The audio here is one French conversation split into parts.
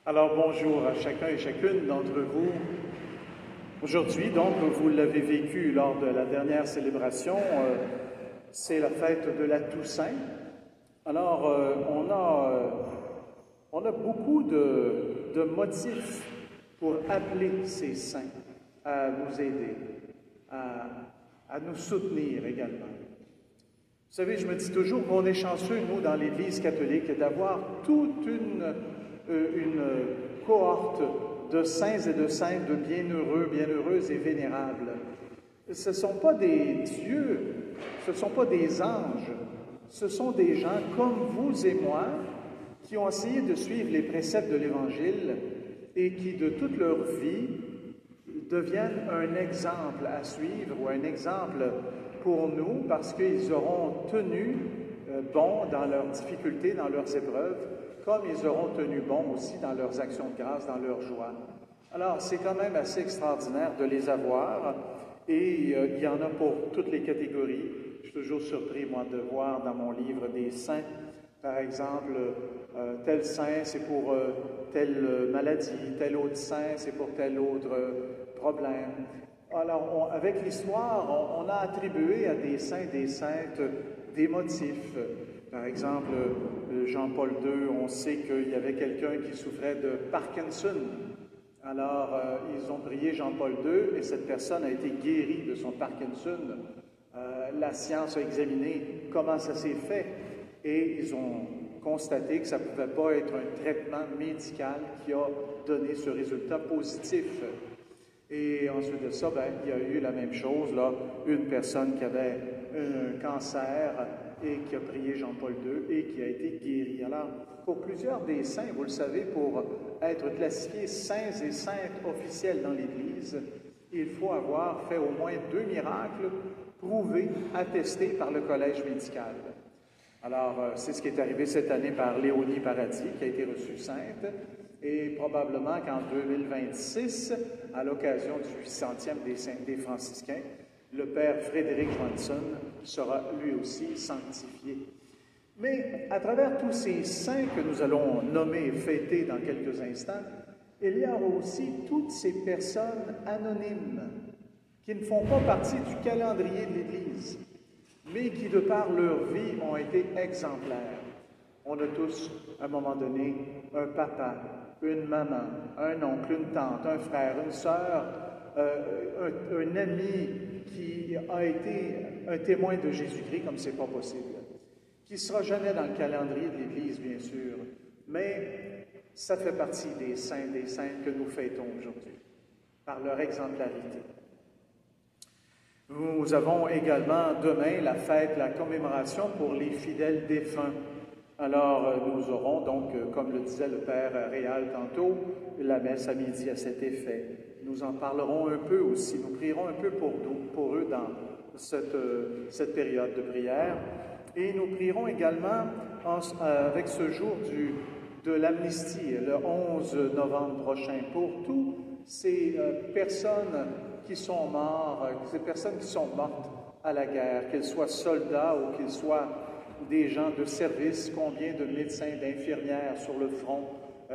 Alors bonjour à chacun et chacune d'entre vous. Aujourd'hui, donc, vous l'avez vécu lors de la dernière célébration, c'est la fête de la Toussaint. Alors, on a beaucoup de motifs pour appeler ces saints à nous aider, à nous soutenir également. Vous savez, je me dis toujours qu'on est chanceux, nous, dans l'Église catholique, d'avoir toute une cohorte de saints et de saintes, de bienheureux, bienheureuses et vénérables. Ce ne sont pas des dieux, ce ne sont pas des anges, ce sont des gens comme vous et moi qui ont essayé de suivre les préceptes de l'Évangile et qui, de toute leur vie, deviennent un exemple à suivre ou un exemple pour nous parce qu'ils auront tenu bon dans leurs difficultés, dans leurs épreuves, comme ils auront tenu bon aussi dans leurs actions de grâce, dans leur joie. Alors, c'est quand même assez extraordinaire de les avoir, et il y en a pour toutes les catégories. Je suis toujours surpris, moi, de voir dans mon livre des saints, par exemple, tel saint, c'est pour telle maladie, tel autre saint, c'est pour tel autre problème. Alors, avec l'histoire, on a attribué à des saints, des saintes, des motifs. Par exemple, Jean-Paul II, on sait qu'il y avait quelqu'un qui souffrait de Parkinson. Alors, ils ont prié Jean-Paul II et cette personne a été guérie de son Parkinson. La science a examiné comment ça s'est fait et ils ont constaté que ça ne pouvait pas être un traitement médical qui a donné ce résultat positif. Et ensuite de ça, il y a eu la même chose, là, une personne qui avait un cancer et qui a prié Jean-Paul II et qui a été guéri. Alors, pour plusieurs des saints, vous le savez, pour être classifiés saints et saintes officiels dans l'Église, il faut avoir fait au moins 2 miracles prouvés, attestés par le collège médical. Alors, c'est ce qui est arrivé cette année par Léonie Paradis, qui a été reçue sainte, et probablement qu'en 2026, à l'occasion du 800e des franciscains, le père Frédéric Johansson sera lui aussi sanctifié. Mais à travers tous ces saints que nous allons nommer et fêter dans quelques instants, il y a aussi toutes ces personnes anonymes qui ne font pas partie du calendrier de l'Église, mais qui, de par leur vie, ont été exemplaires. On a tous, à un moment donné, un papa, une maman, un oncle, une tante, un frère, une sœur, un ami qui a été un témoin de Jésus-Christ comme c'est pas possible, qui ne sera jamais dans le calendrier de l'Église, bien sûr, mais ça fait partie des saints, des saintes que nous fêtons aujourd'hui, par leur exemplarité. Nous avons également demain la fête, la commémoration pour les fidèles défunts. Alors, nous aurons donc, comme le disait le Père Réal tantôt, la messe à midi à cet effet. Nous en parlerons un peu aussi, nous prierons un peu pour eux dans cette période de prière. Et nous prierons également avec ce jour de l'amnistie, le 11 novembre prochain, pour toutes ces personnes qui sont mortes, ces personnes qui sont mortes à la guerre, qu'ils soient soldats ou qu'ils soient des gens de service, combien de médecins, d'infirmières sur le front,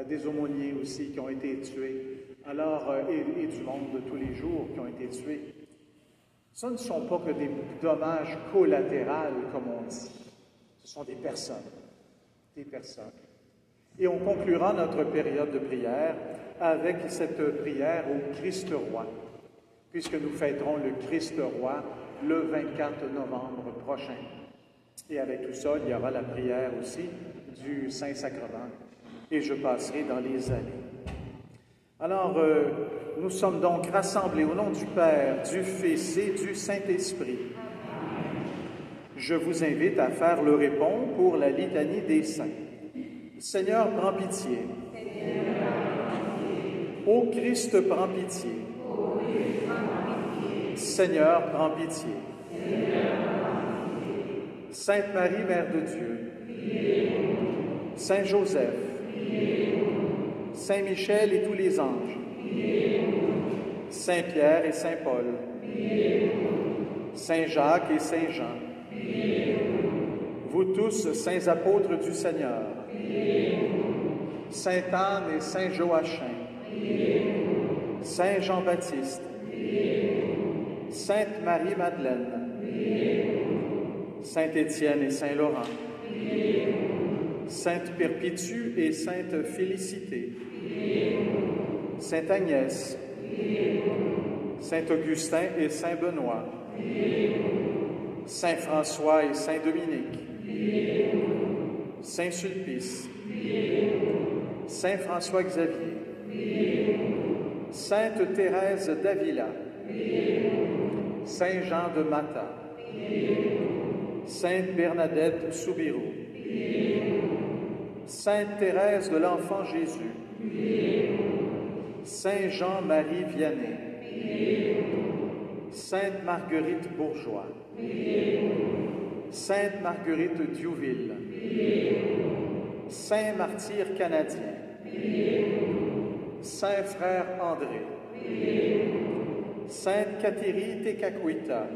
des aumôniers aussi qui ont été tués, alors, et du monde de tous les jours qui ont été tués. Ce ne sont pas que des dommages collatéraux, comme on dit. Ce sont des personnes. Des personnes. Et on conclura notre période de prière avec cette prière au Christ Roi, puisque nous fêterons le Christ Roi le 24 novembre prochain. Et avec tout ça, il y aura la prière aussi du Saint-Sacrement. Et je passerai dans les allées. Alors, nous sommes donc rassemblés au nom du Père, du Fils et du Saint-Esprit. Je vous invite à faire le répond pour la litanie des saints. Seigneur, prends pitié. Ô Christ, prends pitié. Seigneur, prends pitié. Sainte Marie, Mère de Dieu, Saint Joseph, Saint Michel et tous les anges, Saint Pierre et Saint Paul, Saint Jacques et Saint Jean, vous tous, saints apôtres du Seigneur, Sainte Anne et Saint Joachim, Saint Jean-Baptiste, Sainte Marie-Madeleine, Saint Étienne et Saint Laurent, Sainte Perpétue et Sainte Félicité, Sainte Agnès, Saint Augustin et Saint Benoît, Saint François et Saint Dominique, Saint Sulpice, Saint François Xavier, Sainte Thérèse d'Avila, Saint Jean de Mata, Sainte Bernadette Soubirous, Sainte Thérèse de l'Enfant Jésus, Saint Jean-Marie Vianney, Sainte Marguerite Bourgeois, Sainte Marguerite Diouville, Saint Martyr canadien, Saint Frère André, Sainte Cathérie Tekakwitha,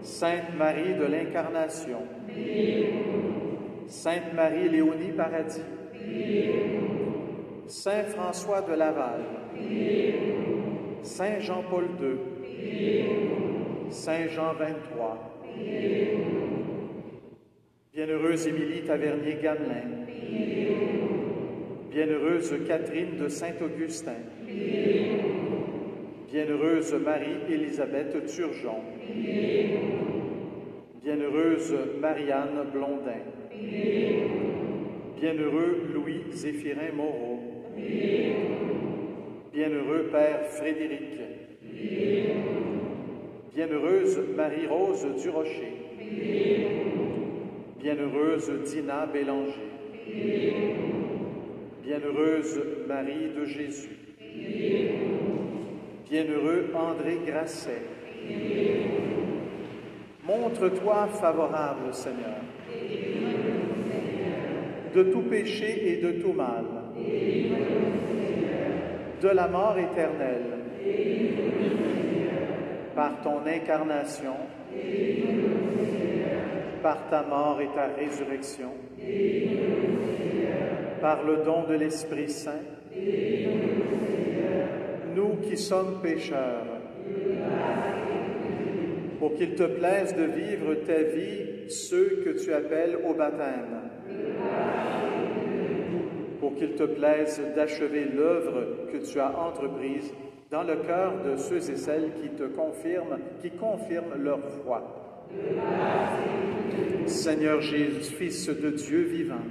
Sainte Marie de l'Incarnation, Sainte Marie-Léonie Paradis, Saint François de Laval, Saint Jean-Paul II, Saint Jean XXIII, Bienheureuse Émilie Tavernier-Gamelin, Bienheureuse Catherine de Saint-Augustin, Bienheureuse Marie-Élisabeth Turgeon, Bienheureuse Marianne Blondin, Bienheureux Louis-Zéphirin Moreau, Bienheureux Père Frédéric, Bienheureuse Marie-Rose Durocher, Bienheureuse Dina Bélanger, Bienheureuse Marie de Jésus, Bienheureux André Grasset. Montre-toi favorable, Seigneur, de tout péché et de tout mal, de la mort éternelle, par ton incarnation, par ta mort et ta résurrection, par le don de l'Esprit Saint, nous qui sommes pécheurs, pour qu'il te plaise de vivre ta vie, ceux que tu appelles au baptême, pour qu'il te plaise d'achever l'œuvre que tu as entreprise dans le cœur de ceux et celles qui confirment leur foi. Seigneur Jésus, Fils de Dieu vivant,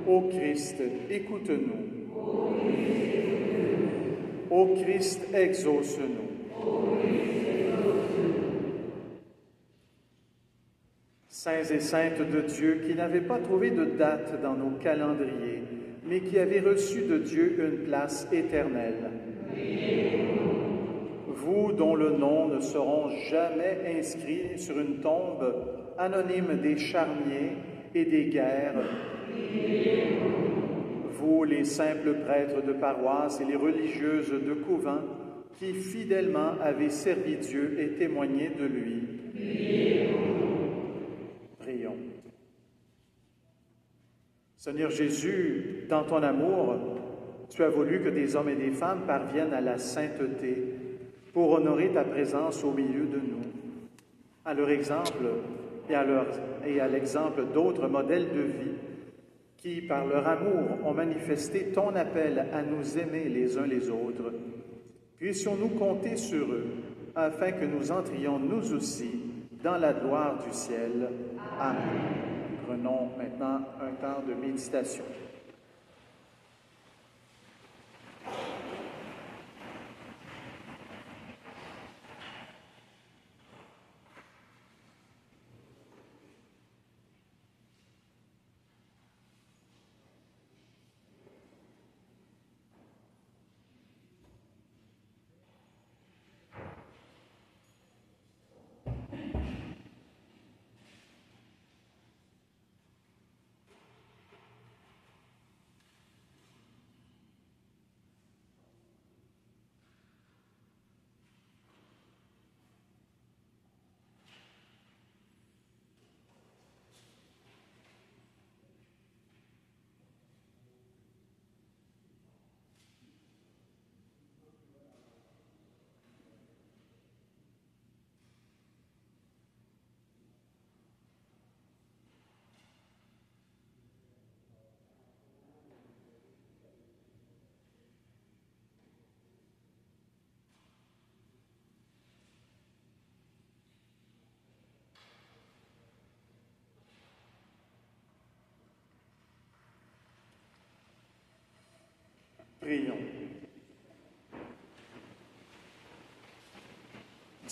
ô Christ, écoute-nous. Ô Christ, exauce-nous. Saints et saintes de Dieu qui n'avaient pas trouvé de date dans nos calendriers, mais qui avaient reçu de Dieu une place éternelle. Vous dont le nom ne seront jamais inscrits sur une tombe anonyme des charniers et des guerres, vous les simples prêtres de paroisse et les religieuses de couvent qui fidèlement avez servi Dieu et témoigné de lui. Prions. Seigneur Jésus, dans ton amour, tu as voulu que des hommes et des femmes parviennent à la sainteté pour honorer ta présence au milieu de nous. À leur exemple et à l'exemple d'autres modèles de vie qui, par leur amour, ont manifesté ton appel à nous aimer les uns les autres, puissions-nous compter sur eux afin que nous entrions nous aussi dans la gloire du ciel. Amen. Prenons maintenant un temps de méditation.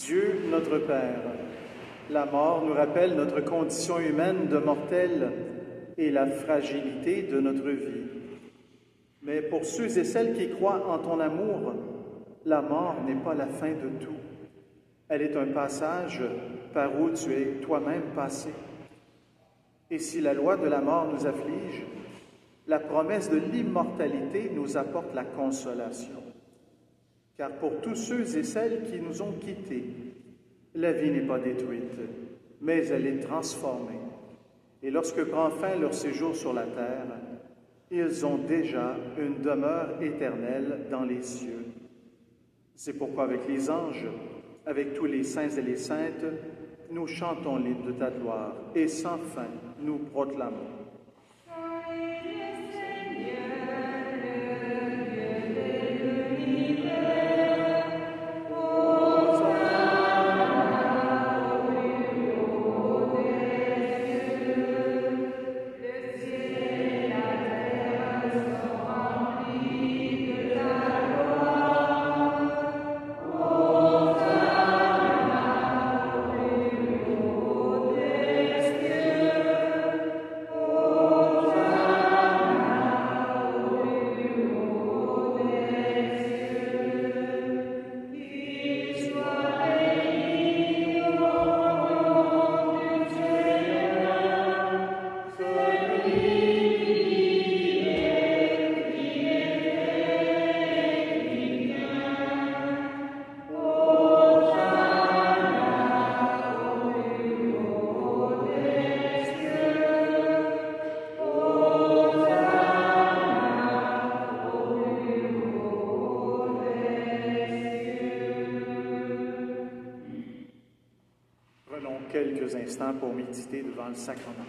Dieu notre Père, la mort nous rappelle notre condition humaine de mortels et la fragilité de notre vie. Mais pour ceux et celles qui croient en ton amour, la mort n'est pas la fin de tout. Elle est un passage par où tu es toi-même passé. Et si la loi de la mort nous afflige, la promesse de l'immortalité nous apporte la consolation. Car pour tous ceux et celles qui nous ont quittés, la vie n'est pas détruite, mais elle est transformée. Et lorsque prend fin leur séjour sur la terre, ils ont déjà une demeure éternelle dans les cieux. C'est pourquoi avec les anges, avec tous les saints et les saintes, nous chantons l'hymne de ta gloire et sans fin nous proclamons. Quelques instants pour méditer devant le sacrement.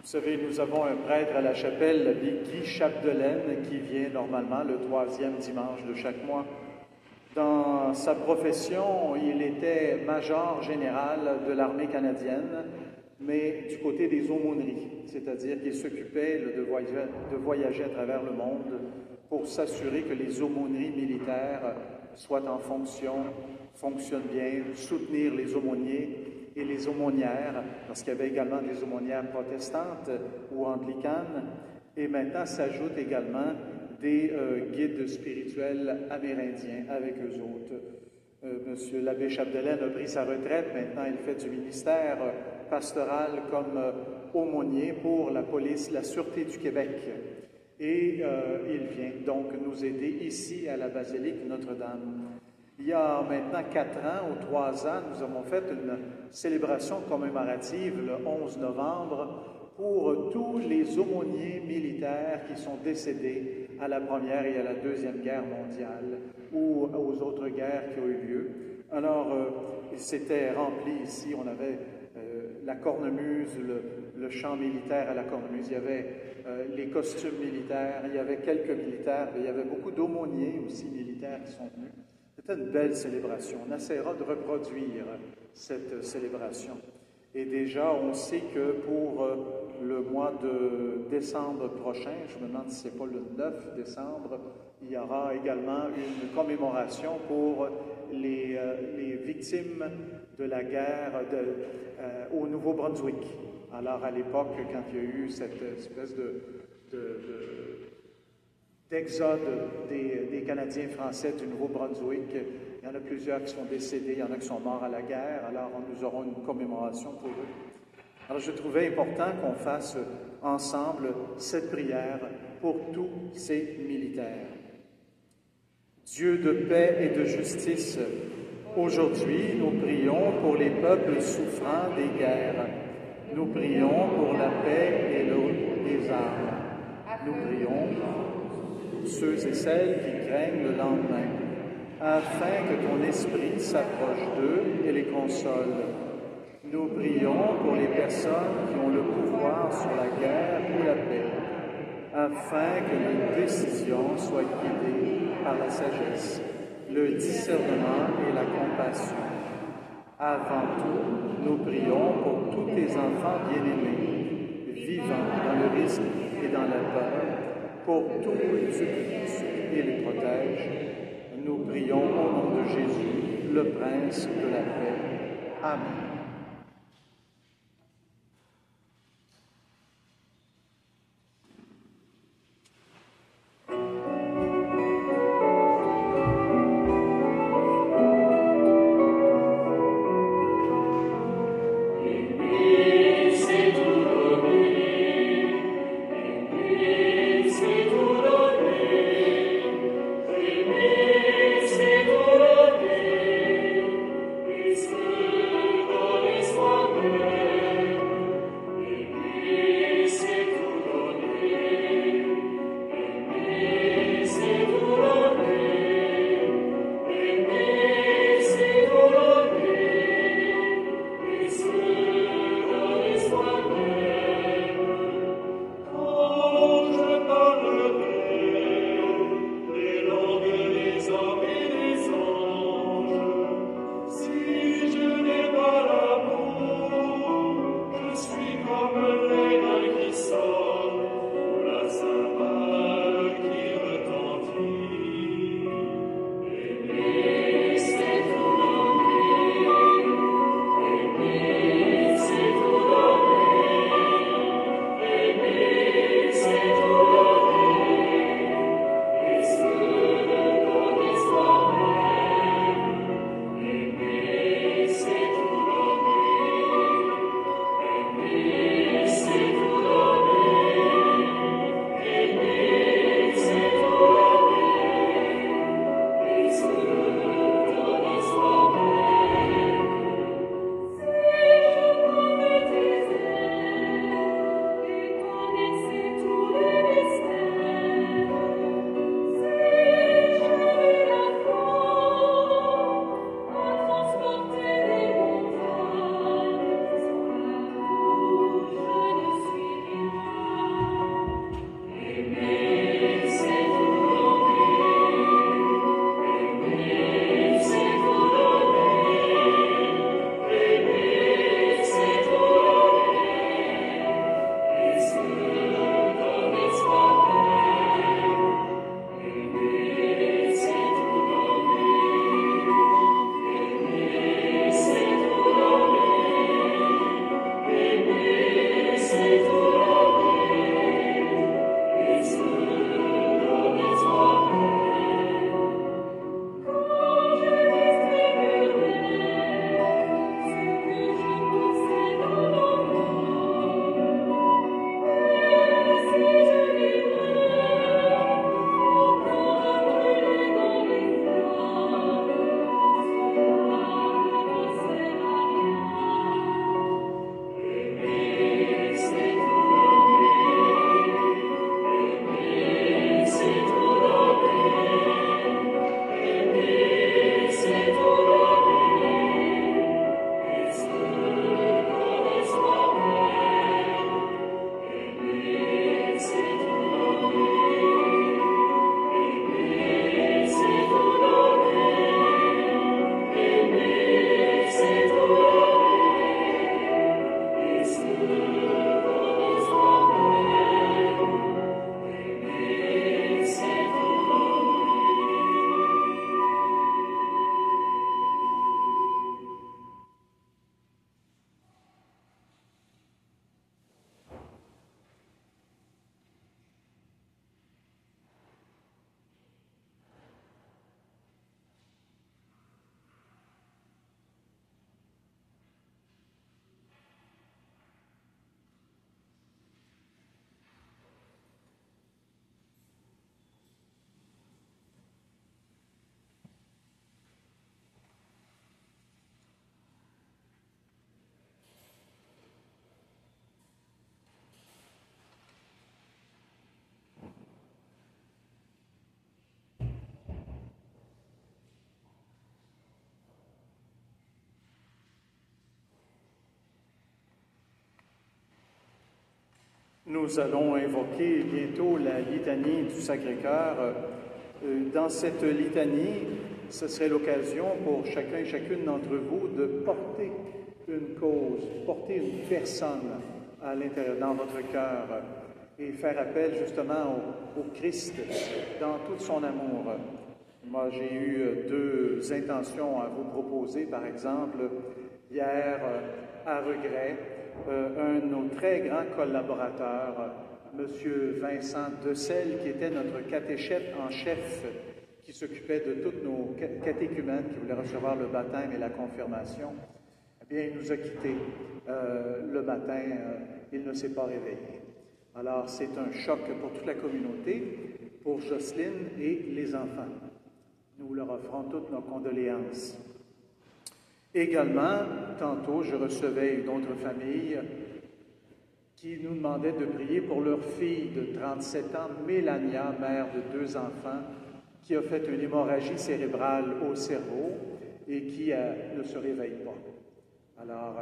Vous savez, nous avons un prêtre à la chapelle, l'abbé Guy Chapdelaine, qui vient normalement le 3e dimanche de chaque mois. Dans sa profession, il était major général de l'armée canadienne, mais du côté des aumôneries, c'est-à-dire qu'il s'occupait de voyager à travers le monde pour s'assurer que les aumôneries militaires soient en fonction, fonctionnent bien, soutenir les aumôniers et les aumônières, parce qu'il y avait également des aumônières protestantes ou anglicanes, et maintenant s'ajoutent également des guides spirituels amérindiens avec eux autres. Monsieur l'abbé Chapdelaine a pris sa retraite, maintenant il fait du ministère pastoral comme aumônier pour la police, la Sûreté du Québec. Et il vient donc nous aider ici à la basilique Notre-Dame. Il y a maintenant 4 ans ou 3 ans, nous avons fait une célébration commémorative le 11 novembre pour tous les aumôniers militaires qui sont décédés à la Première et à la Deuxième Guerre mondiale ou aux autres guerres qui ont eu lieu. Alors, c'était rempli ici, on avait la cornemuse, le chant militaire à la cornemuse, il y avait les costumes militaires, il y avait quelques militaires, mais il y avait beaucoup d'aumôniers aussi militaires qui sont venus. C'était une belle célébration. On essaiera de reproduire cette célébration. Et déjà, on sait que pour le mois de décembre prochain, je me demande si ce n'est pas le 9 décembre, il y aura également une commémoration pour les victimes de la guerre au Nouveau-Brunswick. Alors, à l'époque, quand il y a eu cette espèce d'exode des Canadiens français du Nouveau-Brunswick. Il y en a plusieurs qui sont décédés, il y en a qui sont morts à la guerre, alors nous aurons une commémoration pour eux. Alors je trouvais important qu'on fasse ensemble cette prière pour tous ces militaires. Dieu de paix et de justice, aujourd'hui nous prions pour les peuples souffrant des guerres. Nous prions pour la paix et l'eau des armes. Nous prions pour ceux et celles qui craignent le lendemain, afin que ton esprit s'approche d'eux et les console. Nous prions pour les personnes qui ont le pouvoir sur la guerre ou la paix, afin que nos décisions soient guidées par la sagesse, le discernement et la compassion. Avant tout, nous prions pour tous tes enfants bien-aimés, vivant dans le risque et dans la peur, pour tous ceux qui les protègent. Nous prions au nom de Jésus, le Prince de la paix. Amen. Oh Nous allons invoquer bientôt la litanie du Sacré-Cœur. Dans cette litanie, ce serait l'occasion pour chacun et chacune d'entre vous de porter une cause, porter une personne à l'intérieur, dans votre cœur, et faire appel justement au Christ dans tout son amour. Moi, j'ai eu deux intentions à vous proposer. Par exemple, hier, à regret, un de nos très grands collaborateurs, M. Vincent Decelle, qui était notre catéchète en chef, qui s'occupait de toutes nos catéchumènes qui voulaient recevoir le baptême et la confirmation, eh bien, il nous a quittés le matin. Il ne s'est pas réveillé. Alors, c'est un choc pour toute la communauté, pour Jocelyne et les enfants. Nous leur offrons toutes nos condoléances. Également, tantôt, je recevais une autre famille qui nous demandait de prier pour leur fille de 37 ans, Mélania, mère de 2 enfants, qui a fait une hémorragie cérébrale au cerveau et qui ne se réveille pas. Alors,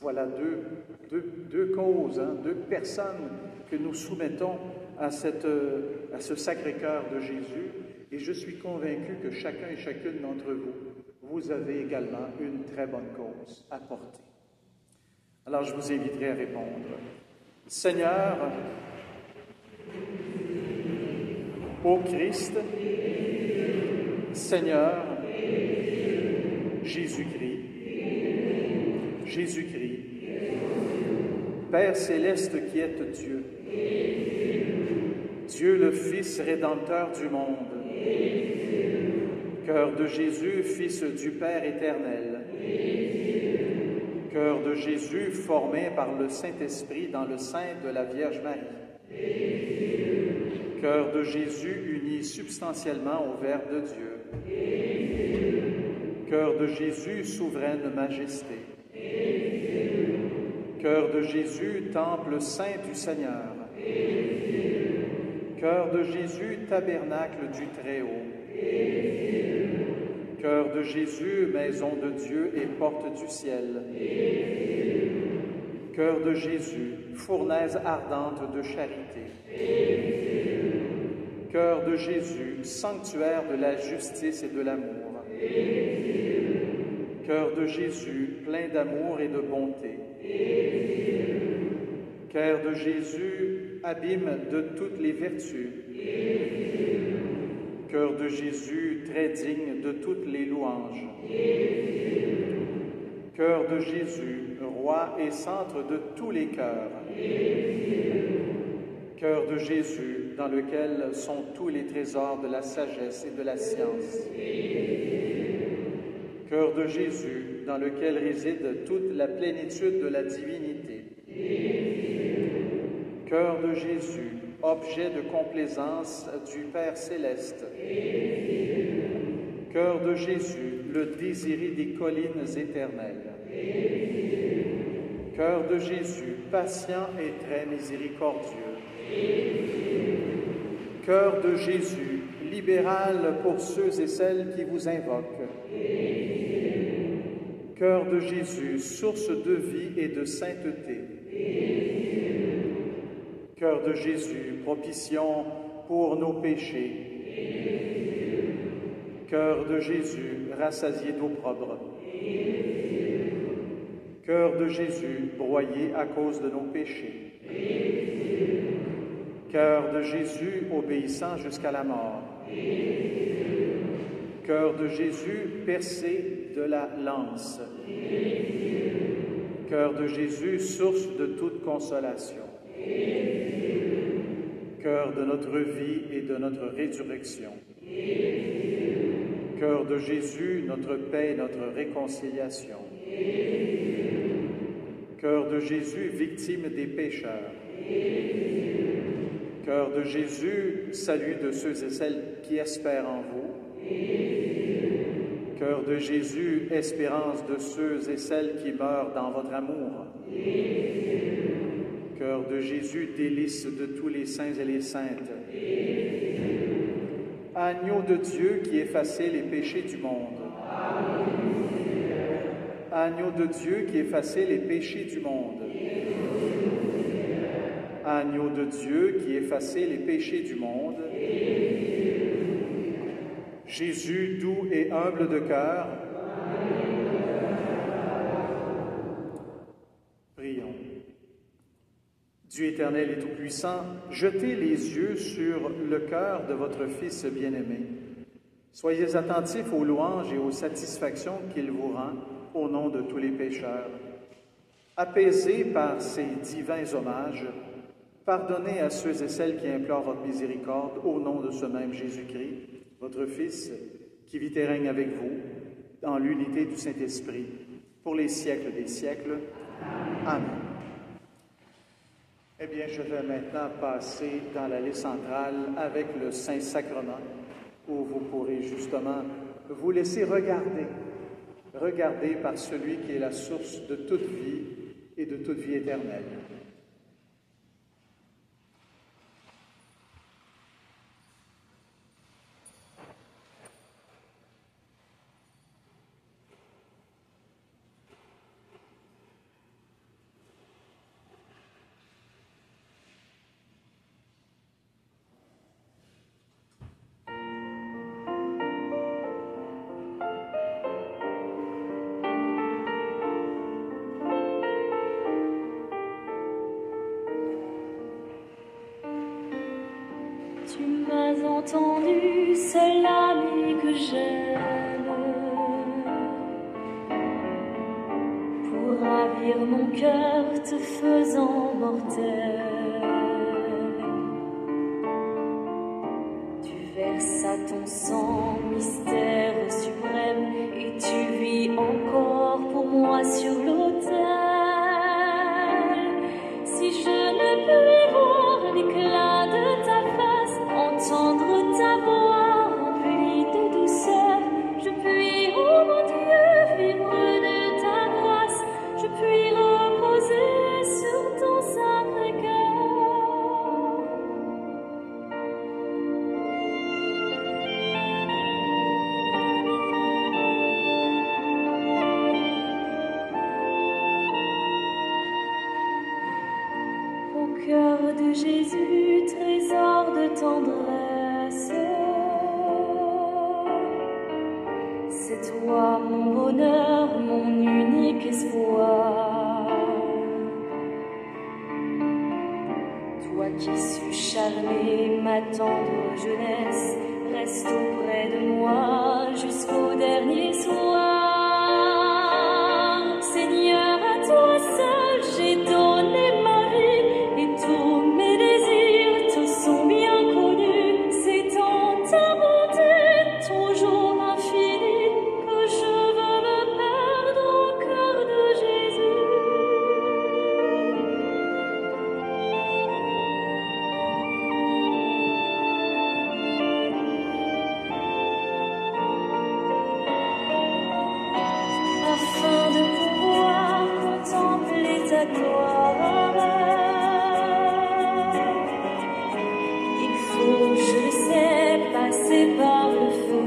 voilà deux causes, deux personnes que nous soumettons à ce Sacré-Cœur de Jésus. Et je suis convaincu que chacun et chacune d'entre vous, vous avez également une très bonne cause à porter. Alors, je vous inviterai à répondre. Seigneur, ô Christ, Seigneur, Jésus-Christ, Jésus-Christ, Père céleste qui êtes Dieu, Dieu le Fils rédempteur du monde, cœur de Jésus, Fils du Père éternel, cœur de Jésus formé par le Saint-Esprit dans le sein de la Vierge Marie, cœur de Jésus uni substantiellement au Verbe de Dieu, cœur de Jésus, souveraine majesté, cœur de Jésus, temple saint du Seigneur, cœur de Jésus, tabernacle du Très-Haut, cœur de Jésus, maison de Dieu et porte du ciel, cœur de Jésus, fournaise ardente de charité, cœur de Jésus, sanctuaire de la justice et de l'amour, cœur de Jésus, plein d'amour et de bonté, cœur de Jésus, abîme de toutes les vertus, cœur de Jésus, très digne de toutes les louanges, cœur de Jésus, roi et centre de tous les cœurs, cœur de Jésus, dans lequel sont tous les trésors de la sagesse et de la science, cœur de Jésus, dans lequel réside toute la plénitude de la divinité, cœur de Jésus, objet de complaisance du Père céleste, cœur de Jésus, le désiré des collines éternelles, cœur de Jésus, patient et très miséricordieux, cœur de Jésus, libéral pour ceux et celles qui vous invoquent, cœur de Jésus, source de vie et de sainteté, cœur de Jésus, propitiation pour nos péchés, cœur de Jésus, rassasié d'opprobre, cœur de Jésus, broyé à cause de nos péchés, cœur de Jésus, obéissant jusqu'à la mort, cœur de Jésus, percé de la lance, cœur de Jésus, source de toute consolation, cœur de notre vie et de notre résurrection, cœur de Jésus, notre paix et notre réconciliation, cœur de Jésus, victime des pécheurs, cœur de Jésus, salut de ceux et celles qui espèrent en vous, cœur de Jésus, espérance de ceux et celles qui meurent dans votre amour, cœur de Jésus, délice de tous les saints et les saintes, agneau de Dieu qui effaçait les péchés du monde, agneau de Dieu qui effaçait les péchés du monde, Agneau de Dieu qui effacez les péchés du monde. Jésus, doux et humble de cœur. Prions. Dieu éternel et tout-puissant, jetez les yeux sur le cœur de votre Fils bien-aimé. Soyez attentifs aux louanges et aux satisfactions qu'il vous rend au nom de tous les pécheurs. Apaisés par ces divins hommages, pardonnez à ceux et celles qui implorent votre miséricorde au nom de ce même Jésus-Christ, votre Fils, qui vit et règne avec vous dans l'unité du Saint-Esprit, pour les siècles des siècles. Amen. Eh bien, je vais maintenant passer dans l'allée centrale avec le Saint-Sacrement, où vous pourrez justement vous laisser regarder par celui qui est la source de toute vie et de toute vie éternelle. Tu m'as entendu, seul l'ami que j'aime, pour ravir mon cœur te faisant mortel. Tu versas ton sang, mystère suprême, et tu vis encore pour moi sur l'autel. Si je ne puis voir l'éclat de ta face, entendre ta voix remplie de douceur, je puis, ô mon Dieu, vivre de ta grâce, je puis reposer sur ton sacré cœur. Au cœur de Jésus, trésor de tendresse, c'est toi mon bonheur, mon unique espoir. Toi qui sus charmer ma tendre jeunesse, reste auprès de moi jusqu'au dernier soir. Seigneur, à toi seul j'ai donné ma vie, et tous mes désirs te sont bien connus. C'est en ta bonté toujours infinie que je veux me perdre au cœur de Jésus. Afin de pouvoir contempler ta gloire, il faut, je le sais, passer par le feu.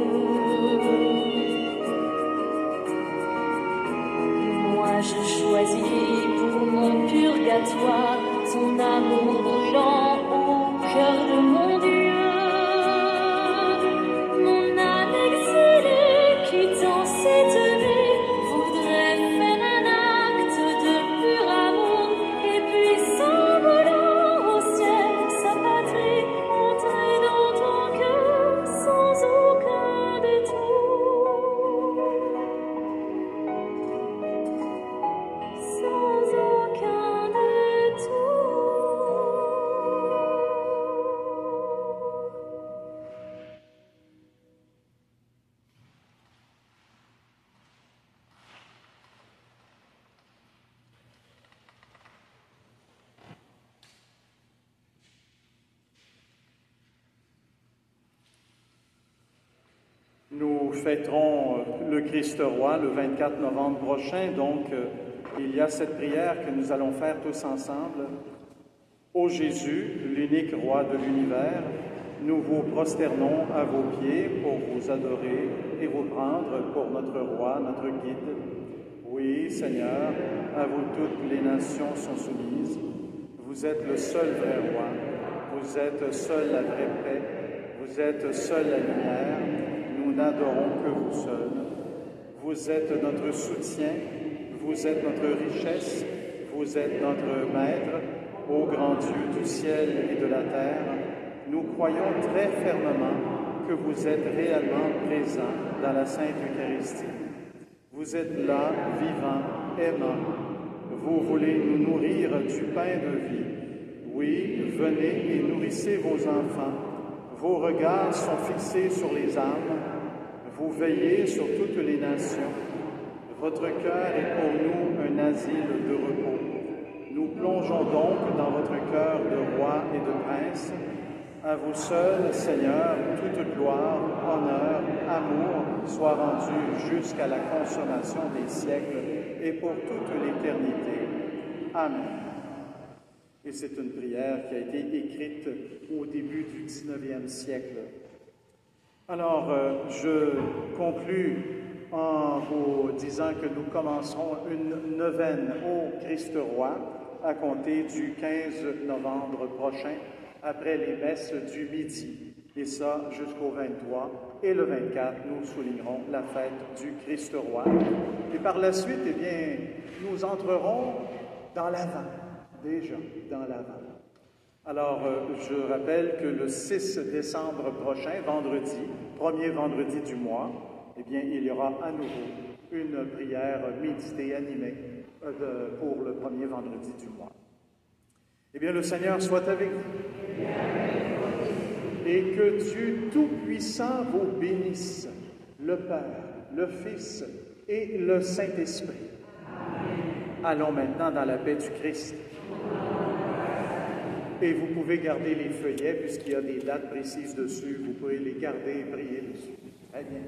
Moi je choisis pour mon purgatoire ton amour brûlant au cœur de mon Dieu. Mon âme exilée quittant cette vie voudrait faire un acte de pur amour, et puis s'envolant au ciel sa patrie, entrer dans ton cœur sans aucun détour. Sans aucun détour. Nous fêterons le Christ roi le 24 novembre prochain, donc il y a cette prière que nous allons faire tous ensemble. Ô Jésus, l'unique roi de l'univers, nous vous prosternons à vos pieds pour vous adorer et vous prendre pour notre roi, notre guide. Oui, Seigneur, à vous toutes les nations sont soumises. Vous Vous êtes le seul vrai roi. Vous êtes seul la vraie paix. Vous êtes seul la lumière. Nous n'adorons que vous seul. Vous êtes notre soutien. Vous êtes notre richesse. Vous êtes notre maître. Ô grand Dieu du ciel et de la terre, nous croyons très fermement que vous êtes réellement présent dans la Sainte Eucharistie. Vous êtes là, vivant, aimant. Vous voulez nous nourrir du pain de vie. Oui, venez et nourrissez vos enfants. Vos regards sont fixés sur les âmes. Vous veillez sur toutes les nations. Votre cœur est pour nous un asile de repos. Nous plongeons donc dans votre cœur de roi et de prince. À vous seul, Seigneur, toute gloire, honneur, amour soit rendu jusqu'à la consommation des siècles et pour toute l'éternité. Amen. Et c'est une prière qui a été écrite au début du 19e siècle. Alors, je conclus en vous disant que nous commencerons une neuvaine au Christ Roi à compter du 15 novembre prochain, après les messes du midi. Et ça, jusqu'au 23. Et le 24, nous soulignerons la fête du Christ Roi. Et par la suite, eh bien, nous entrerons dans l'Avent, déjà dans l'Avent. Alors, je rappelle que le 6 décembre prochain, vendredi, premier vendredi du mois, eh bien, il y aura à nouveau une prière méditée, animée pour le premier vendredi du mois. Eh bien, le Seigneur soit avec vous. Et que Dieu Tout-Puissant vous bénisse, le Père, le Fils et le Saint-Esprit. Allons maintenant dans la paix du Christ. Et vous pouvez garder les feuillets, puisqu'il y a des dates précises dessus. Vous pouvez les garder et prier dessus. Très bien.